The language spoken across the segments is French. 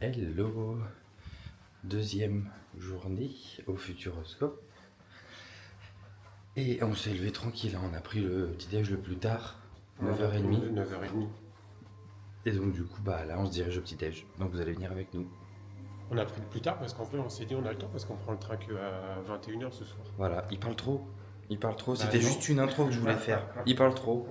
Hello, deuxième journée au Futuroscope. Et on s'est levé tranquille, on a pris le petit déj le plus tard, 9h30. 9h30. Et donc du coup, là on se dirige au petit déj. Donc vous allez venir avec nous. On a pris plus tard parce qu'en fait on s'est dit on a le temps parce qu'on prend le train qu'à 21h ce soir. Voilà, il parle trop. Il parle trop, c'était non. juste une intro que je voulais faire. Il parle trop.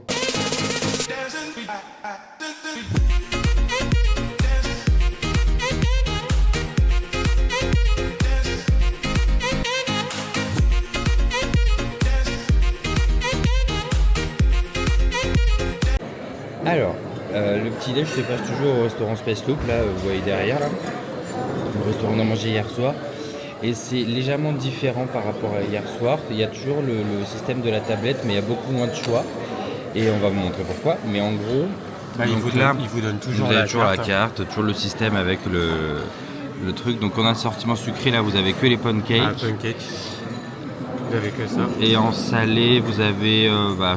Alors, le petit déj se passe toujours au restaurant Space Loop, là, vous voyez derrière, là. Le restaurant on a mangé hier soir. Et c'est légèrement différent par rapport à hier soir. Il y a toujours le système de la tablette, mais il y a beaucoup moins de choix. Et on va vous montrer pourquoi. Mais en gros, il vous donne toujours la carte, toujours le système avec le truc. Donc en assortiment sucré, là, vous avez que les pancakes. Vous avez que ça. Et en salé, vous avez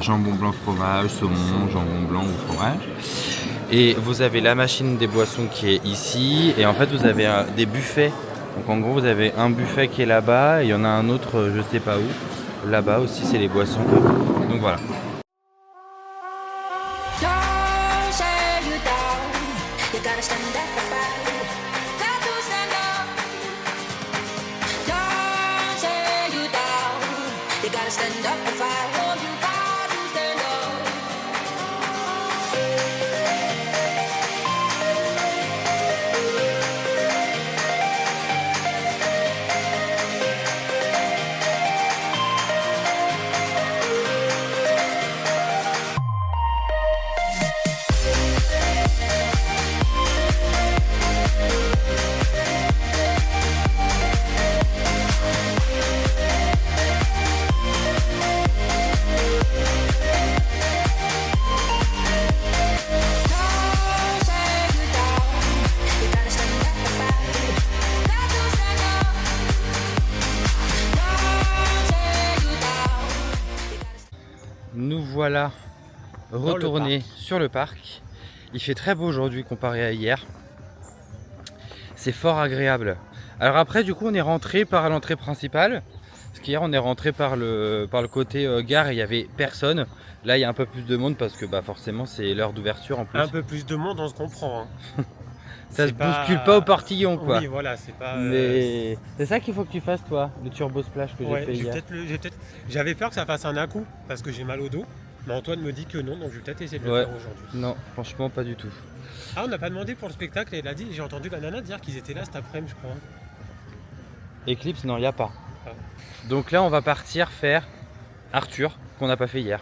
jambon blanc fromage, saumon, jambon blanc ou fromage. Et vous avez la machine des boissons qui est ici. Et en fait, vous avez des buffets. Donc en gros, vous avez un buffet qui est là-bas. Et il y en a un autre, je sais pas où. Là-bas aussi, c'est les boissons. Donc voilà. Nous voilà retournés sur le parc. Il fait très beau aujourd'hui comparé à hier. C'est fort agréable. Alors après, du coup, on est rentré par l'entrée principale. Parce qu'hier, on est rentré par le côté gare et il n'y avait personne. Là, il y a un peu plus de monde parce que forcément, c'est l'heure d'ouverture en plus. Un peu plus de monde, on se comprend. Hein. Ça se bouscule pas au portillon, quoi. Oui, voilà, c'est pas. Mais c'est ça qu'il faut que tu fasses, toi, le turbo splash que j'ai fait hier. J'avais peur que ça fasse un à-coup parce que j'ai mal au dos. Mais Antoine me dit que non, donc je vais peut-être essayer de le faire aujourd'hui. Non, franchement, pas du tout. Ah, on n'a pas demandé pour le spectacle, elle a dit, j'ai entendu la nana dire qu'ils étaient là cet après-midi, je crois. Eclipse, non, il n'y a pas. Ah. Donc là, on va partir faire Arthur, qu'on n'a pas fait hier.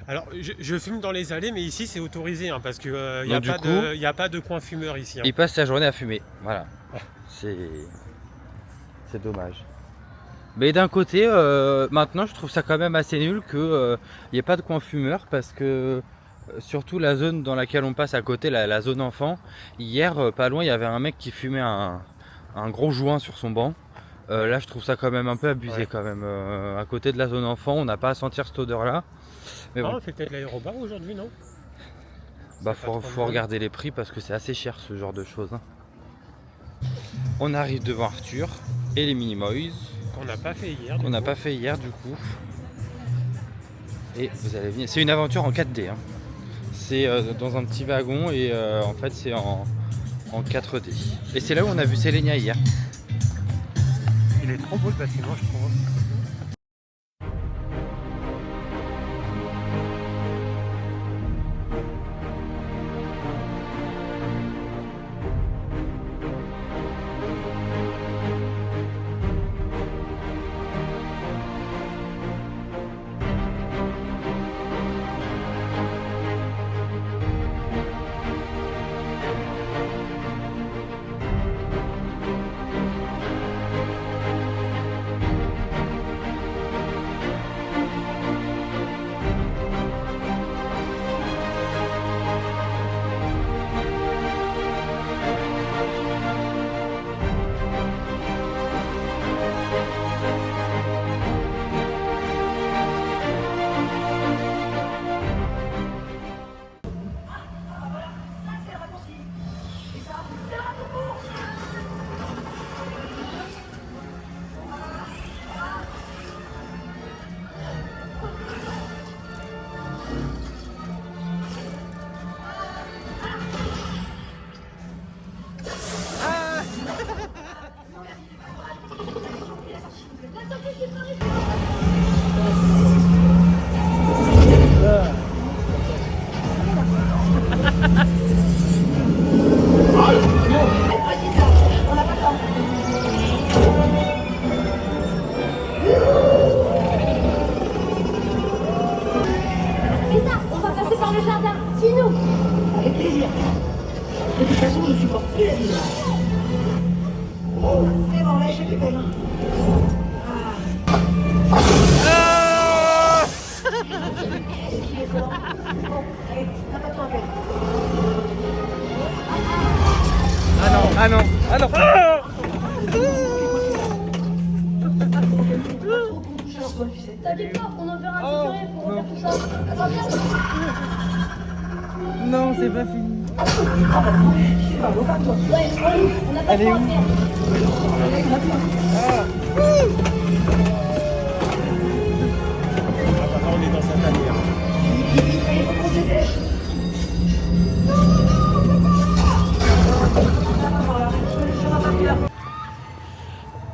Alors, je fume dans les allées, mais ici c'est autorisé, hein, parce qu'il n'y a pas de coin fumeur ici. Hein. Il passe sa journée à fumer, voilà. Ah. C'est dommage. Mais d'un côté, maintenant je trouve ça quand même assez nul qu'il n'y ait pas de coin fumeur, parce que surtout la zone dans laquelle on passe à côté, la zone enfant, hier, pas loin, il y avait un mec qui fumait un gros joint sur son banc. Là, je trouve ça quand même un peu abusé quand même. À côté de la zone enfant, on n'a pas à sentir cette odeur-là. Mais bon. On fait peut-être l'aérobar aujourd'hui, non? Faut regarder les prix parce que c'est assez cher ce genre de choses. Hein. On arrive devant Arthur et les Minimoys. Qu'on n'a pas fait hier. Pas fait hier du coup. Et vous allez venir. C'est une aventure en 4D. Hein. C'est dans un petit wagon et en fait c'est en 4D. Et c'est là où on a vu Selenia hier. Il est trop beau le bâtiment, je trouve. De toute façon, je supporte plus la vision. C'est bon, lâchez les mains. Ah non, ah non, ah non. T'inquiète pas, on enverra un tutoriel pour refaire tout ça. Attends, viens. Non, c'est pas fini. Ouais, on n'a pas de temps à faire. Là, on est dans sa tanière.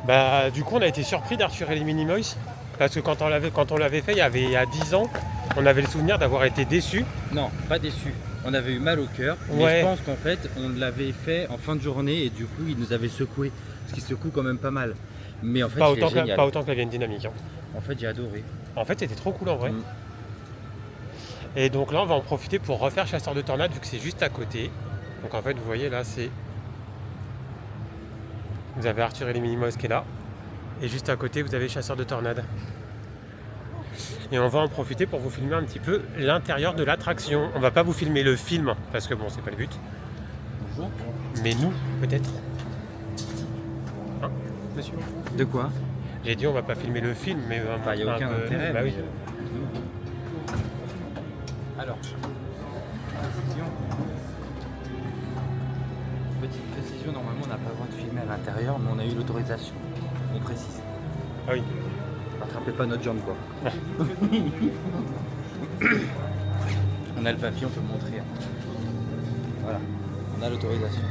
Bah, du coup, on a été surpris d'Arthur et les Minimoys. Parce que quand on l'avait fait il y a 10 ans, on avait le souvenir d'avoir été déçus. Non, pas déçu. On avait eu mal au cœur, mais Ouais. je pense qu'en fait, on l'avait fait en fin de journée et du coup, il nous avait secoué. Parce qu'il secoue quand même pas mal. Mais en fait, Pas il est autant, génial. pas autant que la Vienne Dynamique. Hein. En fait, j'ai adoré. En fait, c'était trop cool en vrai. Mm. Et donc là, on va en profiter pour refaire Chasseur de Tornades vu que c'est juste à côté. Donc en fait, vous voyez là, c'est. Vous avez Arthur et les Minimoys qui est là. Et juste à côté, vous avez Chasseur de Tornades. Et on va en profiter pour vous filmer un petit peu l'intérieur de l'attraction. On va pas vous filmer le film parce que bon, c'est pas le but. Bonjour. Mais nous, peut-être. Hein, monsieur? De quoi? J'ai dit on va pas filmer le film, mais Bah, il n'y a aucun intérêt. Bah oui. Alors, petite précision, normalement on n'a pas le droit de filmer à l'intérieur, mais on a eu l'autorisation. On précise. Ah oui. Rattrapez pas notre jambe quoi. On a le papier, on peut le montrer. Voilà, on a l'autorisation.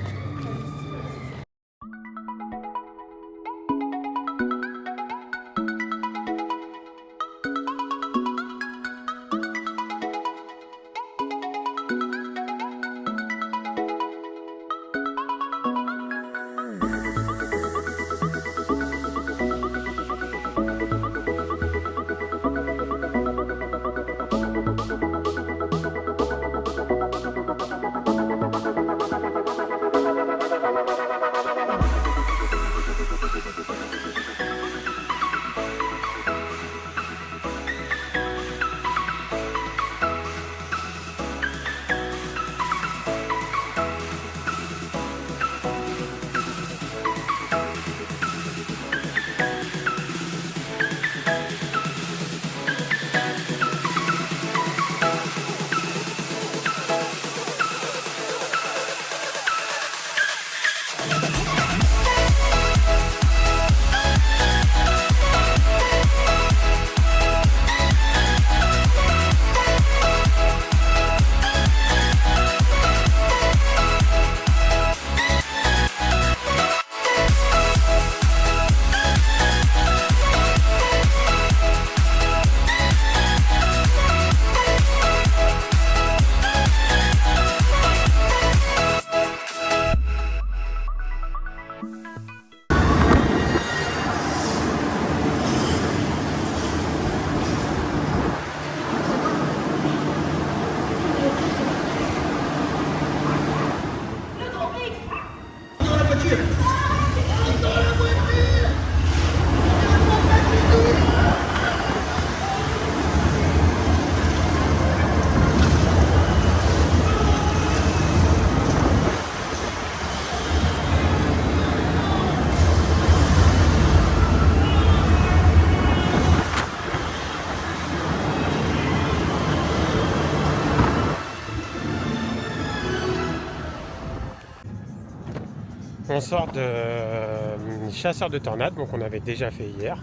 On sort de Chasseur de Tornades, donc on avait déjà fait hier.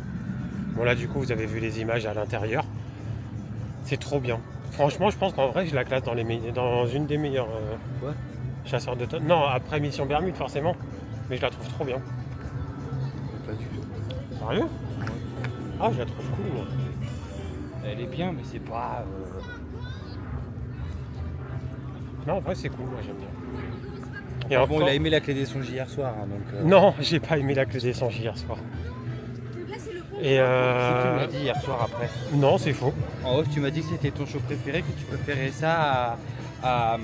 Bon là du coup vous avez vu les images à l'intérieur. C'est trop bien. Franchement je pense qu'en vrai je la classe dans une des meilleures Quoi? Chasseurs de Tornades. Non, après Mission Bermude forcément, mais je la trouve trop bien. Pas du tout. Sérieux? Ah je la trouve cool moi. Elle est bien, mais c'est pas. Non en vrai c'est cool, moi j'aime bien. Et Ah bon, encore- il a aimé la clé des songes hier soir, hein, donc. Non, j'ai pas aimé la clé des songes hier soir. Et C'est ce que tu m'as dit hier soir après. non, c'est faux. En off, tu m'as dit que c'était ton show préféré, que tu préférais ça à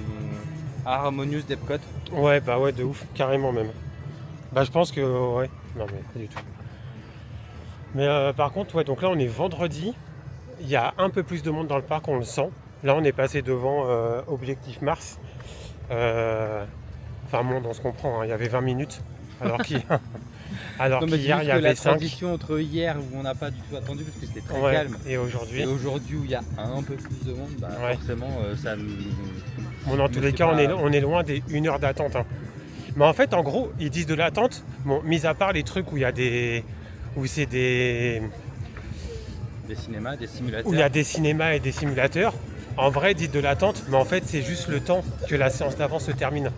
Harmonious d'Epcot. Ouais, bah ouais, de ouf, carrément même. Bah je pense que ouais, non mais pas du tout. Mais par contre, ouais, donc là on est vendredi, il y a un peu plus de monde dans le parc, on le sent. Là on est passé devant Objectif Mars. Enfin monde, on se comprend, hein, il y avait 20 minutes, alors qu'hier Non, mais il y la avait 5. transition entre hier où on n'a pas du tout attendu parce que c'était très Ouais, calme et aujourd'hui. et aujourd'hui où il y a un peu plus de monde, bah Ouais. forcément ça nous... Bon, dans tous Mais les c'est cas, pas- on est loin des 1 heure d'attente. Hein. Mais en fait, en gros, ils disent de l'attente, bon, mis à part les trucs où il y a des. Où c'est des. Des cinémas, des simulateurs. Où il y a des cinémas et des simulateurs. En vrai, ils disent de l'attente, mais en fait, c'est juste le temps que la séance d'avant se termine.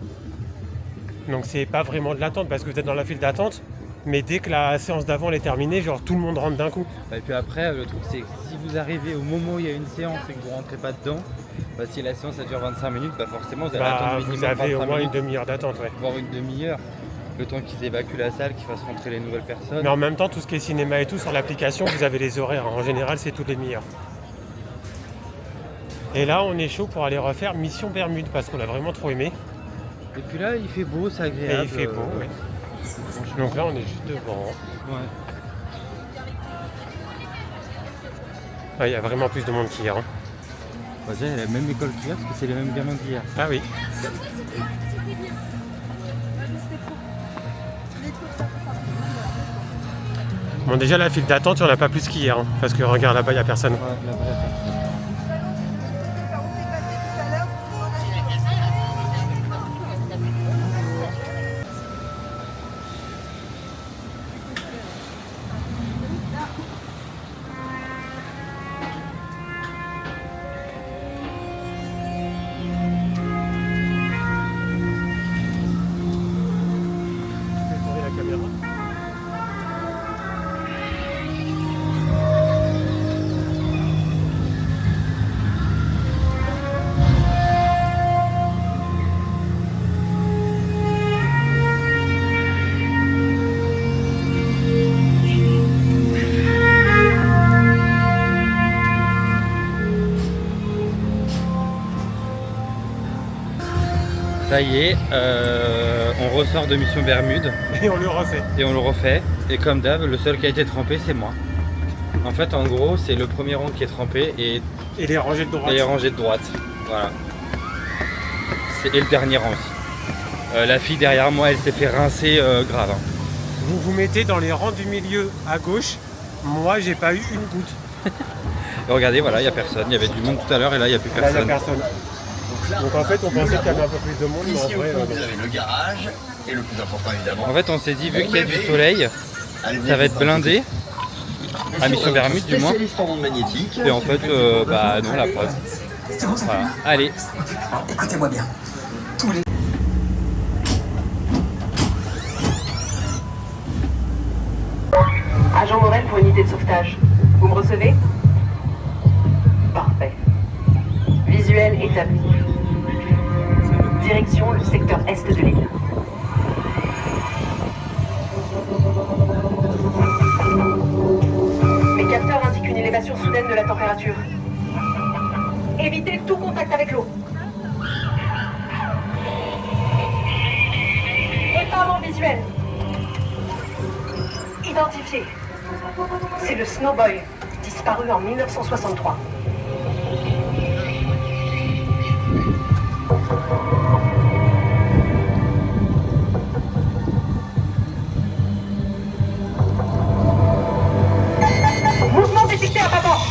Donc, c'est pas vraiment de l'attente parce que vous êtes dans la file d'attente, mais dès que la séance d'avant elle est terminée, genre tout le monde rentre d'un coup. Et puis après, le truc c'est que si vous arrivez au moment où il y a une séance et que vous rentrez pas dedans, bah si la séance ça dure 25 minutes, bah forcément vous allez attendre minimum Vous avez au 25 moins une minutes, demi-heure d'attente, ouais. voire une demi-heure. Le temps qu'ils évacuent la salle, qu'ils fassent rentrer les nouvelles personnes. Mais en même temps, tout ce qui est cinéma et tout, sur l'application, vous avez les horaires. En général, c'est toutes les demi-heures. Et là, on est chaud pour aller refaire Mission Bermude parce qu'on a vraiment trop aimé. Et puis là, il fait beau, c'est Et agréable. il fait beau, ouais. Donc là, on est juste devant. Ouais. Il y a vraiment plus de monde qu'hier. Hein. On va dire, il y a la même école qu'hier parce que c'est les mêmes gamins qu'hier. Ah oui. Bon, déjà, la file d'attente, il n'y en a pas plus qu'hier. Hein, parce que regarde, là-bas, il n'y a personne. Ouais, là-bas, il y a personne. Tu fais tourner la caméra. Ça y est, on ressort de Mission Bermude Et on le refait. et on le refait. Et comme d'hab, le seul qui a été trempé, c'est moi. En fait, en gros, c'est le premier rang qui est trempé et Et les rangées de droite. les rangées de droite. Voilà. Et le dernier rang aussi. La fille derrière moi, elle s'est fait rincer grave. Hein. Vous vous mettez dans les rangs du milieu à gauche. Moi, j'ai pas eu une goutte. Et regardez, voilà, il n'y a personne. Il y avait du monde tout à l'heure et là, il n'y a plus Là, il n'y a personne. personne. Donc en fait, on pensait qu'il y avait un peu plus de monde, mais en Ici au vrai, fond, vous avez le garage et le plus important évidemment. En fait, on s'est dit, vu qu'il y a du soleil, ça va être blindé. À Mission Bermude, du moins. Spécialiste en ondes magnétiques. Et en fait, bah non, la preuve. Voilà. Allez. Écoutez-moi bien. Agent Morel pour unité de sauvetage. Vous me recevez? Parfait. Visuel établi. Direction le secteur est de l'île. Mes capteurs indiquent une élévation soudaine de la température. Évitez tout contact avec l'eau. Épave en visuel. Identifié. C'est le Snowboy, disparu en 1963. Mouvement détecté à bâbord.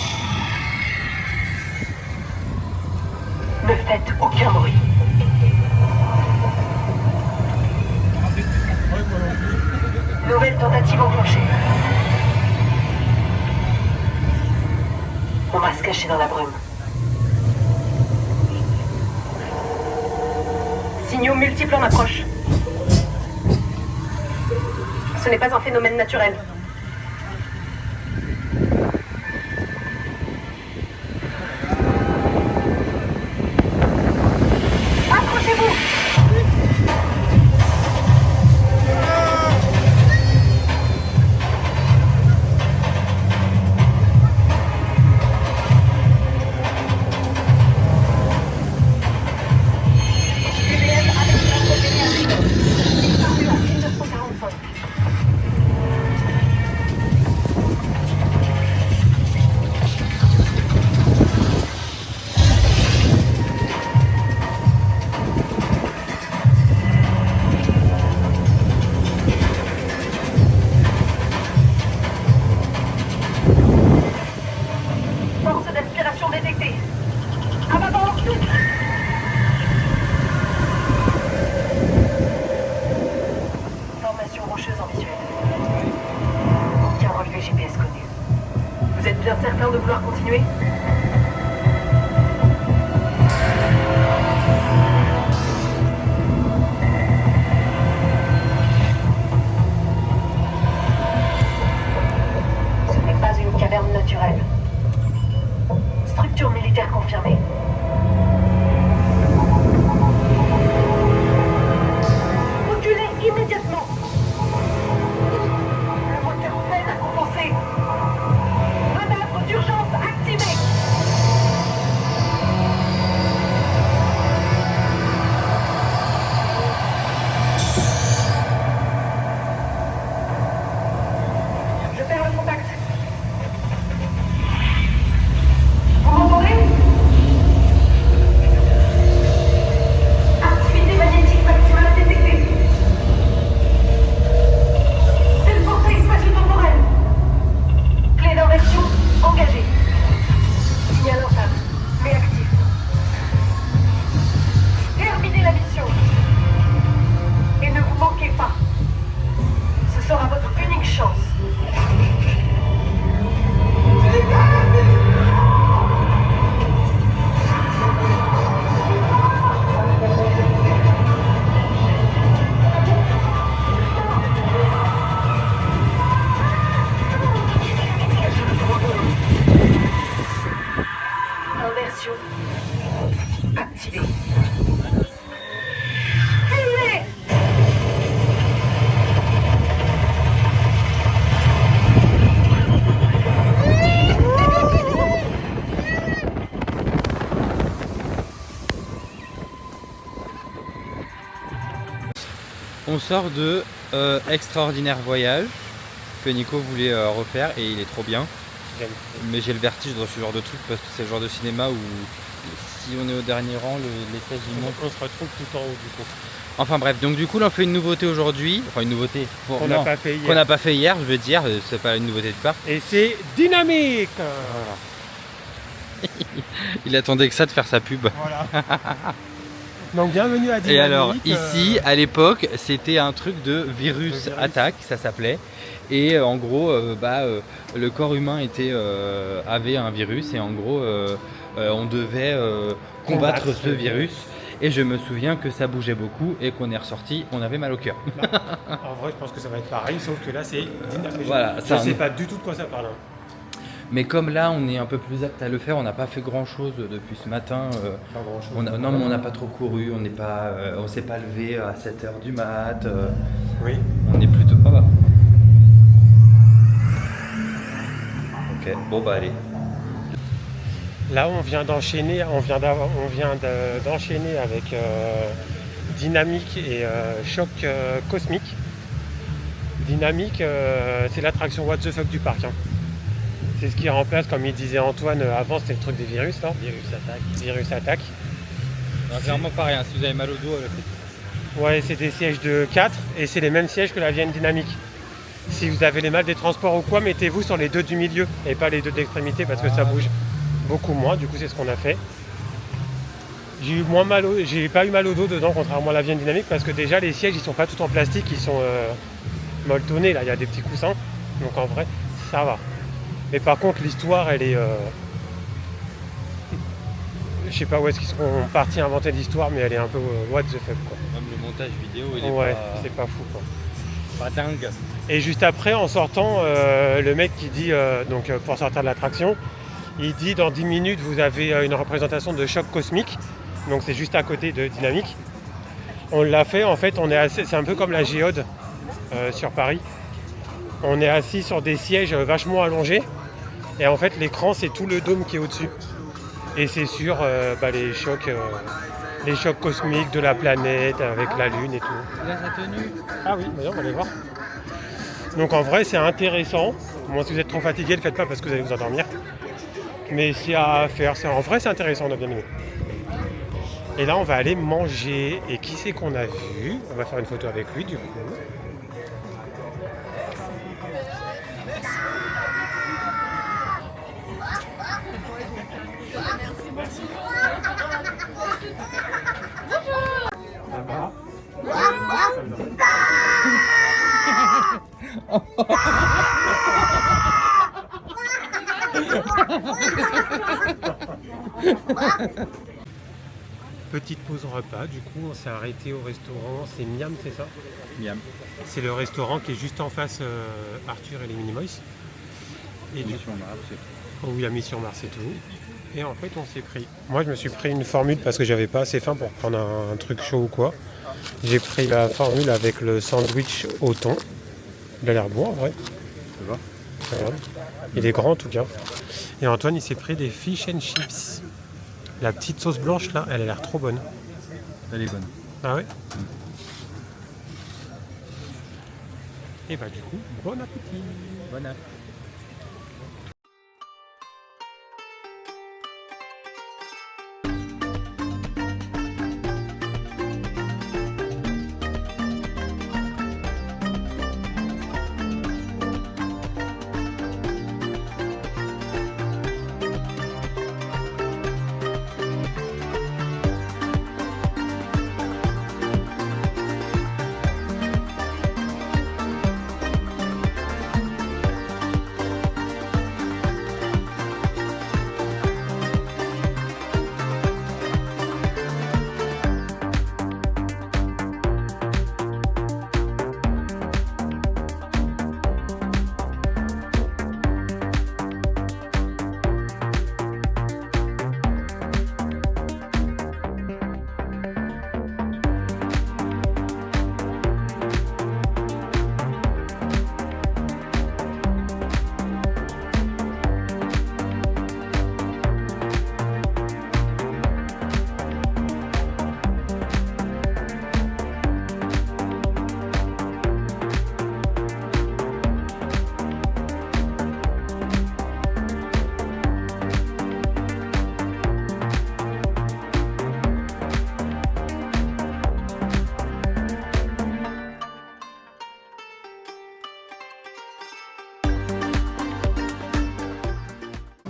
Ne faites aucun bruit. Nouvelle tentative enclenchée. On va se cacher dans la brume. Signaux multiples en approche. Ce n'est pas un phénomène naturel. Accrochez-vous! On sort de Extraordinaire Voyage que Nico voulait refaire et il est trop bien. J'aime. Mais j'ai le vertige dans ce genre de truc parce que c'est le genre de cinéma où si on est au dernier rang, les sièges ils montent. On se retrouve tout en haut du coup. Enfin bref, donc du coup là on fait une nouveauté aujourd'hui. Enfin une nouveauté On n'a pas fait hier. qu'on n'a pas fait hier, je veux dire, c'est pas une nouveauté de part. Et c'est dynamique. Il attendait que ça de faire sa pub. Voilà. Donc bienvenue à Dynamique. Et alors ici, à l'époque, c'était un truc de virus attaque, ça s'appelait. Et en gros, le corps humain avait un virus et en gros, on devait combattre ce virus. Et je me souviens que ça bougeait beaucoup et qu'on est ressorti, on avait mal au cœur. En vrai, je pense que ça va être pareil, sauf que là, c'est dynamique. Voilà, je ne sais pas du tout de quoi ça parle. Mais comme là, on est un peu plus apte à le faire, on n'a pas fait grand chose depuis ce matin. Pas grand chose. Non, mais on n'a pas trop couru, on s'est pas levé à 7h du mat. Oui. On est plutôt. Ah bah. Ok, bon bah allez. Là, on vient d'enchaîner avec Dynamique et Choc Cosmique. Dynamique, c'est l'attraction What the fuck du parc. Hein. C'est ce qui remplace, comme il disait Antoine, avant c'était le truc des virus. Là. Virus attaque. Non, clairement pas rien, si vous avez mal au dos, faites. Ouais, c'est des sièges de 4 et c'est les mêmes sièges que la Vienne Dynamique. Si vous avez les mal des transports ou quoi, mettez-vous sur les deux du milieu et pas les deux d'extrémité parce que ça bouge beaucoup moins. Du coup, c'est ce qu'on a fait. J'ai pas eu mal au dos dedans, contrairement à la Vienne Dynamique, parce que déjà les sièges ils sont pas tout en plastique, ils sont molletonnés. Là, il y a des petits coussins, donc en vrai, ça va. Mais par contre, l'histoire, elle est. Je sais pas où est-ce qu'ils sont partis inventer l'histoire, mais elle est un peu what the fuck quoi. Même le montage vidéo, il est c'est pas fou quoi. pas dingue. Et juste après, en sortant, le mec qui dit, pour sortir de l'attraction, il dit dans 10 minutes, vous avez une représentation de Choc Cosmique. Donc c'est juste à côté de Dynamique. On l'a fait, en fait, c'est un peu comme la Géode sur Paris. On est assis sur des sièges vachement allongés. Et en fait, l'écran, c'est tout le dôme qui est au-dessus. Et c'est sur les chocs cosmiques de la planète avec la Lune et tout. Là, sa tenue. Ah oui, on va aller voir. Donc en vrai, c'est intéressant. Bon, si vous êtes trop fatigué, ne le faites pas parce que vous allez vous endormir. Mais c'est à faire. En vrai, c'est intéressant, on a bien aimé. Et là, on va aller manger. Et qui c'est qu'on a vu? On va faire une photo avec lui, du coup. Petite pause repas, du coup on s'est arrêté au restaurant, c'est Miam, c'est ça? Miam. C'est le restaurant qui est juste en face Arthur et les Minimoys. Et Mission Mars, c'est tout. Oui, la Mission Mars et tout. Et en fait on s'est pris. Moi je me suis pris une formule parce que j'avais pas assez faim pour prendre un truc chaud ou quoi. J'ai pris la formule avec le sandwich au thon. Il a l'air bon en vrai. Ça va. Ça va. Il est grand en tout cas. Et Antoine il s'est pris des fish and chips. La petite sauce blanche là, elle a l'air trop bonne. Elle est bonne. Ah ouais. Et bah du coup, bon appétit. Bon appétit.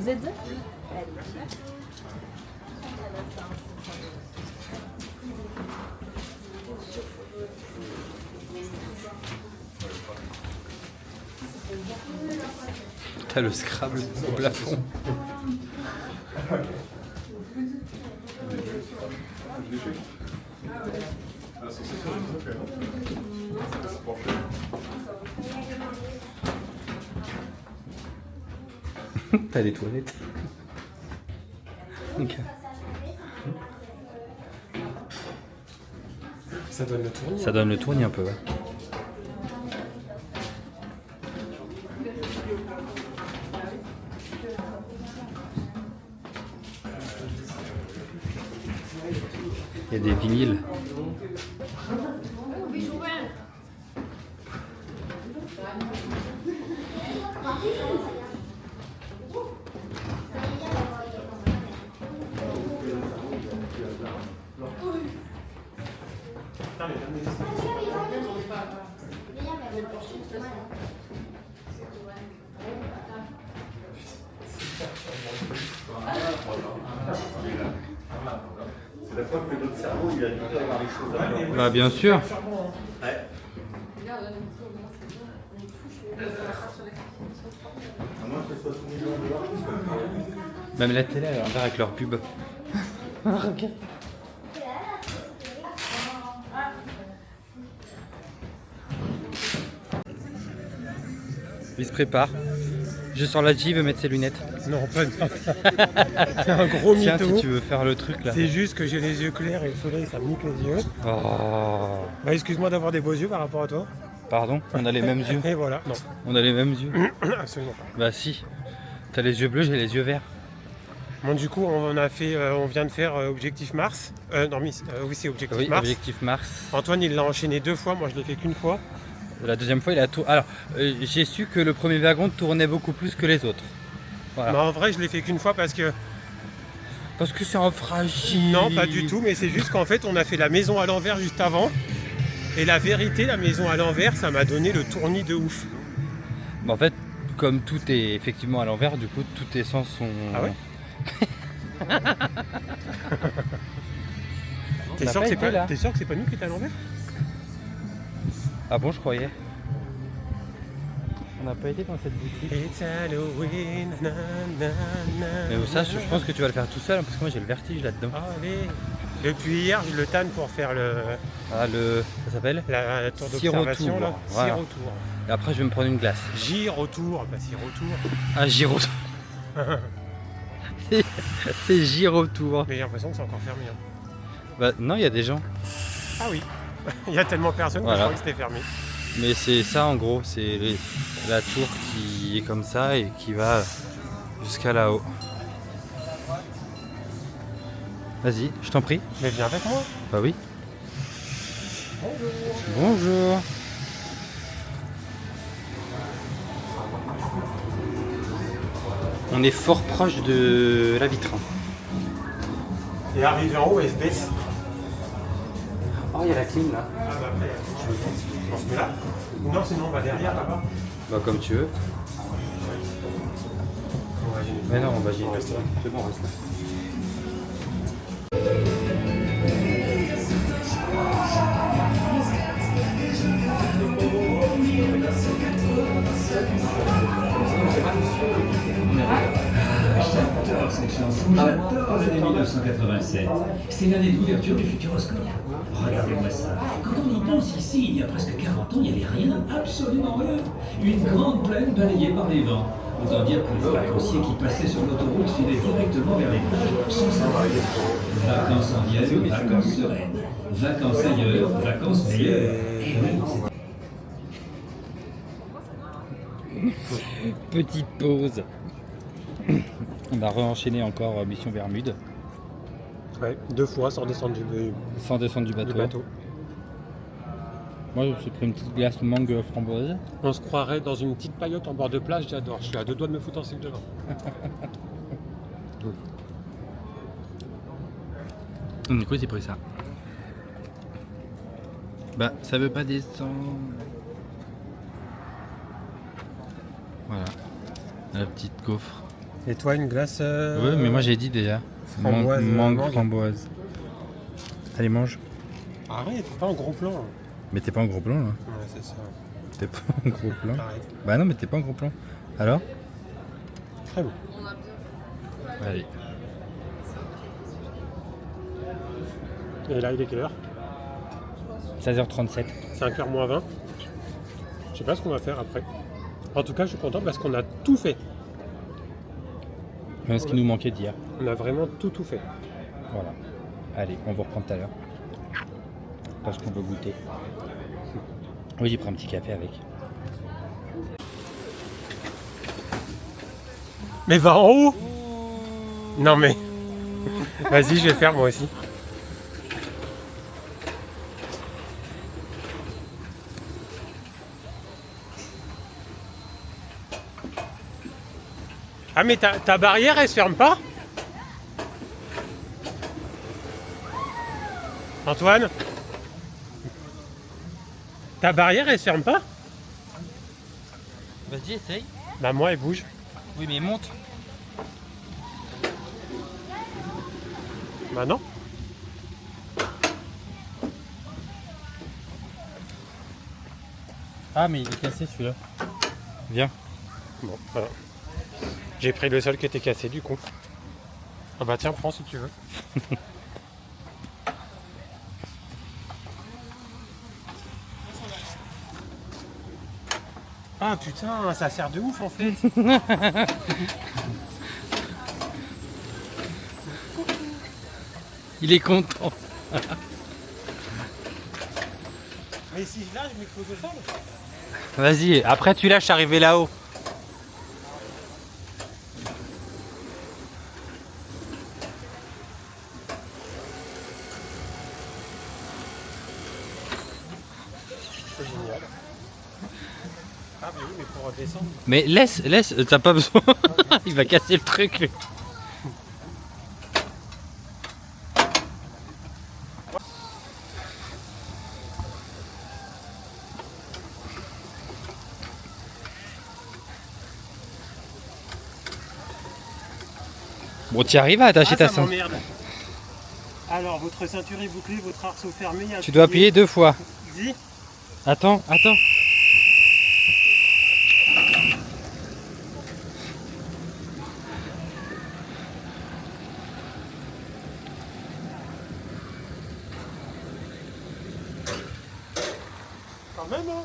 Vous êtes deux? T'as le Scrabble au plafond. T'as des toilettes. Ok. Ça donne le tournis. Ça donne le tournis un peu, ouais. Il y a des vinyles. C'est la preuve que notre cerveau, il a dû faire des choses à faire. Bah bien sûr. Ouais. À moins que ce soit tous les jours de Même la télé, elle a un verre avec leur pub. Regarde. Il se prépare. Je sors la G, il veut mettre ses lunettes. Non, pas c'est un gros Tiens, mytho. si tu veux faire le truc là. C'est juste que j'ai les yeux clairs et le soleil, ça me nique les yeux. Oh. Bah, excuse-moi d'avoir des beaux yeux par rapport à toi. Pardon, on a les mêmes yeux. Et voilà, non, On a les mêmes yeux. absolument pas. Bah si. T'as les yeux bleus, j'ai les yeux verts. Bon, du coup, on vient de faire Objectif Mars. Non, oui, c'est Objectif Oui, Mars. objectif Mars. Antoine, il l'a enchaîné 2 fois, moi je l'ai fait qu'une fois. La deuxième fois, il a tourné. Alors, j'ai su que le premier wagon tournait beaucoup plus que les autres. Voilà. Mais en vrai, je l'ai fait qu'une fois parce que... Parce que c'est un fragile. Non, pas du tout, mais c'est juste qu'en fait, on a fait la maison à l'envers juste avant. Et la vérité, la maison à l'envers, ça m'a donné le tournis de ouf. En fait, comme tout est effectivement à l'envers, du coup, tous tes sens sont... Ah ouais T'es On a sûr, pas que c'est été, là. t'es sûr que c'est pas nous qui étions à l'envers? Ah bon, je croyais. On n'a pas été dans cette boutique. It's Halloween, na, na, na, Mais ça, je na. pense que tu vas le faire tout seul, hein, parce que moi j'ai le vertige là-dedans. Allez. Depuis hier, je le tanne pour faire Ah, ça s'appelle la tour Sirotour, d'observation. Là. voilà. Sirotour. Et après, je vais me prendre une glace. Girotour, pas sirotour. Ah, gyrotour. C'est gyrotour. Mais j'ai l'impression que c'est encore fermé. Hein. Bah non, il y a des gens. Ah oui, il y a tellement personne que je Voilà. croyais que c'était fermé. Mais c'est ça en gros, c'est la tour qui est comme ça et qui va jusqu'à là-haut. Vas-y, je t'en prie. Mais viens avec moi. Bah oui. Bonjour. On est fort proche de la vitre. Et arrivé en haut, elle se baisse. Oh, il y a la clim là. Ah bah après, on se met là. Non, sinon on va derrière là-bas. Bah comme tu veux. On va gêner. Mais non, on va y On reste là. C'est bon, on reste là. J'adore cette chanson, j'adore l'année 1987. C'est l'année d'ouverture du Futuroscope. Regardez-moi ça. Quand on y pense ici, il y a presque 40 ans, il n'y avait rien, absolument rien. Une grande plaine balayée par les vents. Autant dire que les vacanciers qui passaient sur l'autoroute filaient directement vers les plages sans savoir. Vacances en Vienne, vacances sereines. Vacances ailleurs, vacances meilleures. Et oui, Petite pause. On va re-enchaîner encore Mission Bermude Ouais, 2 fois sans descendre sans descendre du du bateau. Moi, j'ai pris une petite glace mangue framboise. On se croirait dans une petite paillote en bord de plage, j'adore. Je suis à 2 doigts de me foutre en slip dedans. Du coup, j'ai pris ça. Bah, ça veut pas descendre. Voilà. La petite gaufre. Et toi, une glace Oui, mais moi j'ai dit déjà. Framboise, Mangue, mangue. framboise. Allez, mange. Arrête, t'es pas en gros plan. Mais t'es pas en gros plan là. Ouais, c'est ça. T'es pas en gros plan. Arrête. Bah non, mais t'es pas en gros plan. Alors? Très bon. Allez. Et là, il est quelle heure? 16h37. 5h moins 20. Je sais pas ce qu'on va faire après. En tout cas, je suis content parce qu'on a tout fait. C'est ce qui nous manquait d'hier. On a vraiment tout fait. Voilà. Allez, on vous reprend tout à l'heure. Parce qu'on veut goûter. Oui, j'ai pris un petit café avec. Mais va en haut! Non mais... Vas-y, je vais faire moi aussi. Ah mais ta barrière elle se ferme pas? Antoine? Ta barrière elle se ferme pas? Vas-y, essaye. Bah moi elle bouge. Oui, mais monte. Bah non. Ah, mais il est cassé celui-là. Viens. Bon, voilà. J'ai pris le seul qui était cassé du coup. Ah bah tiens, prends si tu veux. Ah putain, ça sert de ouf en fait. Il est content. Mais si je lâche, je m'expose au sol. Vas-y, après tu lâches arriver là-haut. C'est génial. Ah mais oui, mais pour redescendre. Mais laisse, t'as pas besoin. Il va casser le truc. Lui. Bon, tu arrives à attacher ta ça ceinture. m'emmerde. Alors, votre ceinture est bouclée, votre arceau fermé. Tu dois appuyer 2 fois. Dis. Attends. Quand même, hein.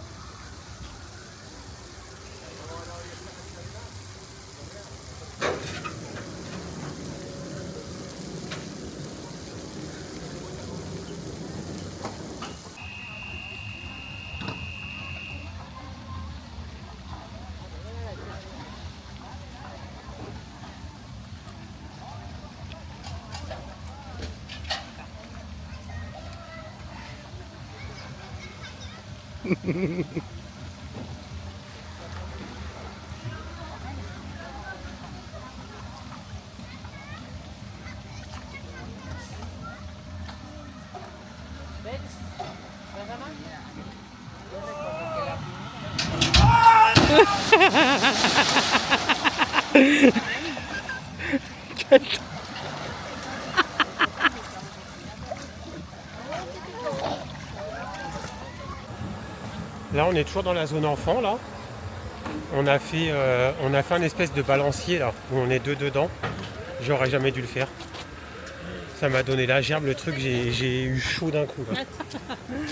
Là, on est toujours dans la zone enfant, là. On a fait un espèce de balancier, là, où on est deux dedans. J'aurais jamais dû le faire. Ça m'a donné la gerbe, le truc, j'ai eu chaud d'un coup, là.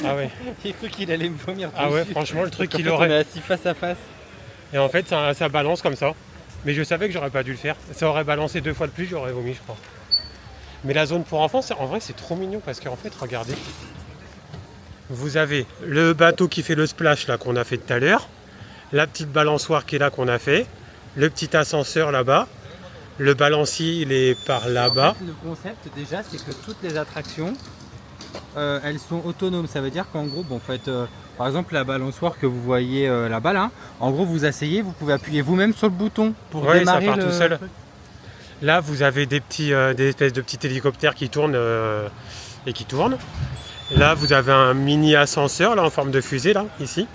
Ah ouais. J'ai cru qu'il allait me vomir dessus. Ah ouais, franchement, le truc, Parce il qu'en fait, on est aurait... assis face à face. Et en fait, ça balance comme ça. Mais je savais que j'aurais pas dû le faire. Ça aurait balancé 2 fois de plus, j'aurais vomi, je crois. Mais la zone pour enfants, en vrai, c'est trop mignon, parce qu'en fait, regardez. Vous avez le bateau qui fait le splash là qu'on a fait tout à l'heure, la petite balançoire qui est là qu'on a fait, le petit ascenseur là-bas, le balancier il est par là-bas. En fait, le concept déjà c'est que toutes les attractions elles sont autonomes, ça veut dire qu'en gros bon, en fait, par exemple la balançoire que vous voyez là-bas là, en gros vous asseyez, vous pouvez appuyer vous-même sur le bouton pour Ouais, démarrer ça part le tout seul. truc. Là vous avez des espèces de petits hélicoptères qui tournent et qui tournent. Là vous avez un mini ascenseur là en forme de fusée là, ici.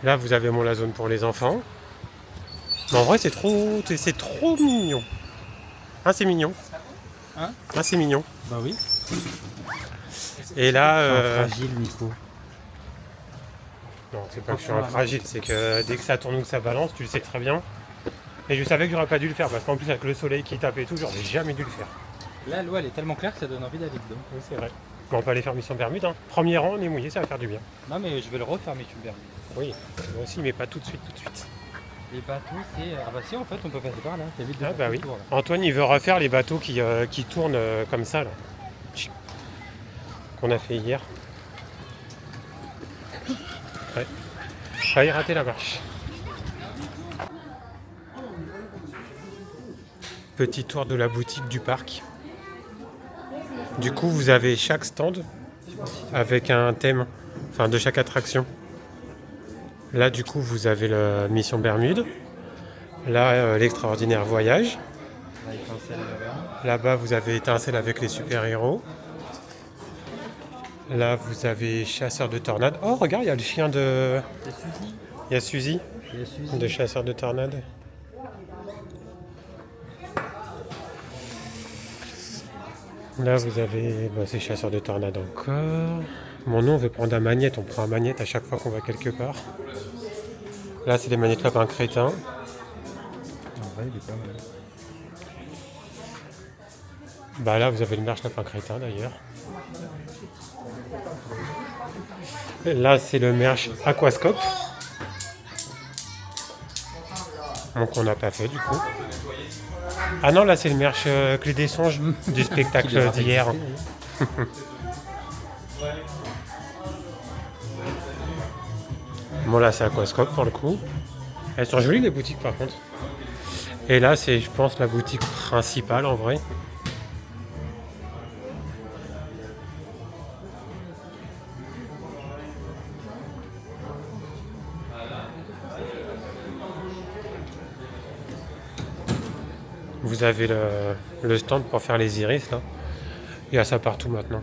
Là vous avez la zone pour les enfants. Mais en vrai, c'est trop mignon. Ah, c'est mignon. Hein? Ah, c'est mignon. Bah oui. Et là, Fragile, Nico. non, c'est pas que je suis un fragile, c'est que dès que ça tourne ou que ça balance, tu le sais très bien. Et je savais que j'aurais pas dû le faire parce qu'en plus avec le soleil qui tape et tout, j'aurais jamais dû le faire. Là, l'eau, elle est tellement claire que ça donne envie d'aller dedans. Oui, c'est vrai. Mais on peut aller faire mission Bermude. Hein. Premier rang, on est mouillé, ça va faire du bien. Non, mais je vais le refaire, mais tu me permets. Oui, moi aussi, mais pas tout de suite, Les bateaux, c'est. Ah bah si, en fait, on peut passer par là. T'évites de Ah faire bah tout oui. le tour, là. Antoine, il veut refaire les bateaux qui tournent comme ça, là. Qu'on a fait hier. Ouais. Failli rater la marche. Petit tour de la boutique du parc. Du coup, vous avez chaque stand avec un thème, enfin de chaque attraction. Là, du coup, vous avez la Mission Bermude. Là, l'extraordinaire voyage. Là, Étincelle, Là-bas, vous avez Étincelle avec les super-héros. Là, vous avez Chasseur de tornades. Oh, regarde, il y a le chien de... C'est Suzy. Il y a Suzy, Il y a Suzy. de Chasseur de tornades. Là, vous avez... Bah, c'est Chasseur de tornades encore. Bon, nous, on veut prendre un magnète. On prend un magnète à chaque fois qu'on va quelque part. Là, c'est des magnettes lapin crétin. En vrai, il est pas mal. Bah là, vous avez le merch lapin crétin, d'ailleurs. Là, c'est le merch Aquascope. Donc, on n'a pas fait, du coup. Ah non, là, c'est le merch Clé des songes du spectacle d'hier. Bon, là, c'est Aquascope, pour le coup. Elles sont jolies, les boutiques, par contre. Et là, c'est, je pense, la boutique principale, en vrai. Vous avez le stand pour faire les iris, là. Il y a ça partout maintenant.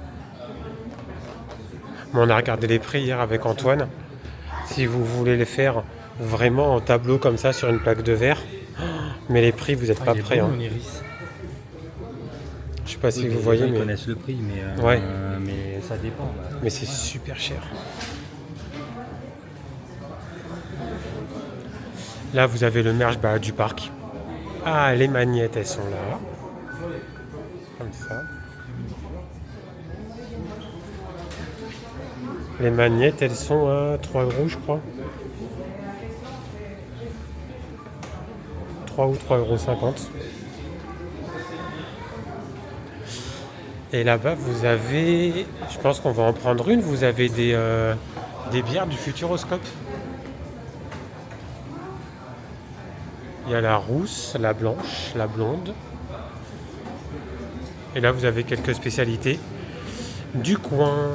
Bon, on a regardé les prix hier avec Antoine. Si vous voulez les faire vraiment en tableau comme ça sur une plaque de verre, mais les prix, vous n'êtes pas prêts. Hein. Je sais pas si vous voyez, Ils mais, connaissent le prix, mais, Ouais. Mais ça dépend. Là. mais c'est super cher. Là, vous avez le merch du parc. Ah, les magnettes, elles sont là. Comme ça. Les magnettes, elles sont à 3 euros, je crois. 3 ou 3,50 €. Et là-bas, vous avez... Je pense qu'on va en prendre une. Vous avez des bières du Futuroscope. Il y a la rousse, la blanche, la blonde. Et là, vous avez quelques spécialités du coin.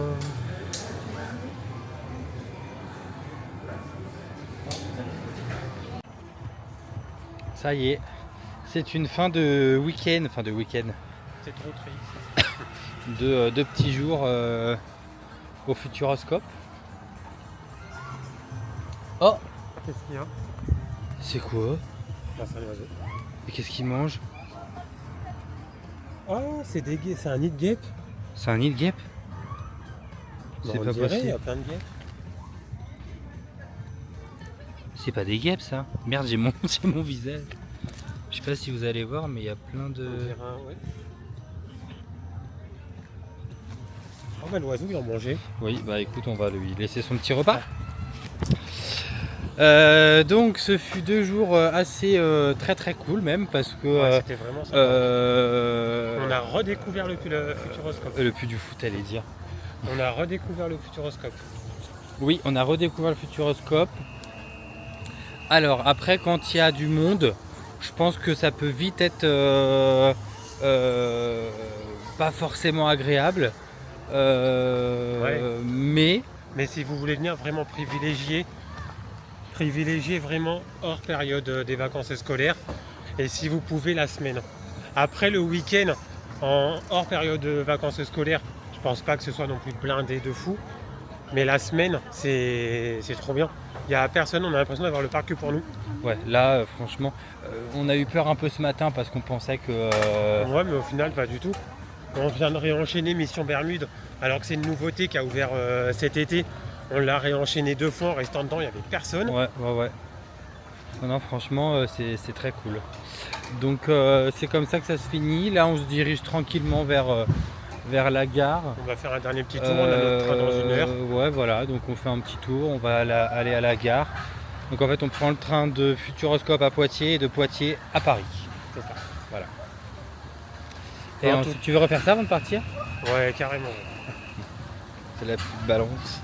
Ça y est, c'est une fin de week-end, C'est trop triste. de petits jours au Futuroscope. Oh, Qu'est-ce qu'il y a? c'est quoi? Ah, c'est un oiseau. Et qu'est-ce qu'il mange? Ah, c'est un nid de guêpe. C'est un nid de guêpe? Bon, C'est on pas dirait, il y possible. a plein de guêpes. C'est pas des guêpes ça? Merde, j'ai mon, j'ai mon visage. Je sais pas si vous allez voir, mais il y a plein de... On dirait ouais. Oh bah l'oiseau il en mangeait. Oui, bah écoute, on va lui laisser son petit repas. Donc ce fut 2 jours assez très très cool même parce que Ouais, c'était vraiment sympa. On a redécouvert le Futuroscope. le Puy du Foot allait dire. On a redécouvert le Futuroscope. Oui, on a redécouvert le Futuroscope. Alors après, quand il y a du monde, je pense que ça peut vite être pas forcément agréable. Mais Mais si vous voulez venir vraiment privilégier vraiment hors période des vacances scolaires et si vous pouvez la semaine. Après le week-end, hors période de vacances scolaires, je pense pas que ce soit non plus blindé de fou. Mais la semaine, c'est trop bien. Il n'y a personne, on a l'impression d'avoir le parc que pour nous. Ouais, là, franchement, on a eu peur un peu ce matin parce qu'on pensait que... Ouais, mais au final, pas du tout. On vient de réenchaîner Mission Bermude, alors que c'est une nouveauté qui a ouvert cet été. On l'a réenchaîné 2 fois en restant dedans, il n'y avait personne. Ouais. Non, franchement, c'est très cool. Donc, c'est comme ça que ça se finit. Là, on se dirige tranquillement vers la gare. On va faire un dernier petit tour, on a notre train dans 1 heure. Ouais, voilà, donc on fait un petit tour, on va aller à la gare. Donc en fait, on prend le train de Futuroscope à Poitiers et de Poitiers à Paris. C'est ça. Voilà. Et ensuite, tu veux refaire ça avant de partir? Ouais, carrément. C'est la petite balance.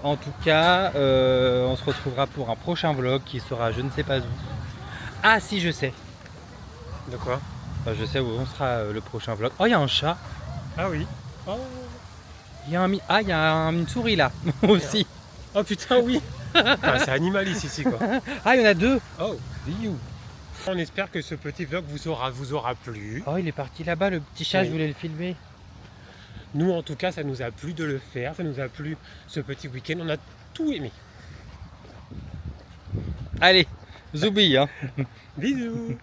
En tout cas, on se retrouvera pour un prochain vlog qui sera je ne sais pas où. Ah si, je sais. De quoi? Enfin, je sais où on sera le prochain vlog. Oh, il y a un chat. Ah oui. Oh, Il y a une souris là aussi. oh putain, oui. Ah, c'est animaliste ici, quoi. Ah, il y en a 2. Oh. You. On espère que ce petit vlog vous aura plu. Oh, il est parti là-bas, le petit chat, Oui. je voulais le filmer. Nous, en tout cas, ça nous a plu de le faire. Ça nous a plu ce petit week-end. On a tout aimé. Allez, zoubi, hein. Bisous.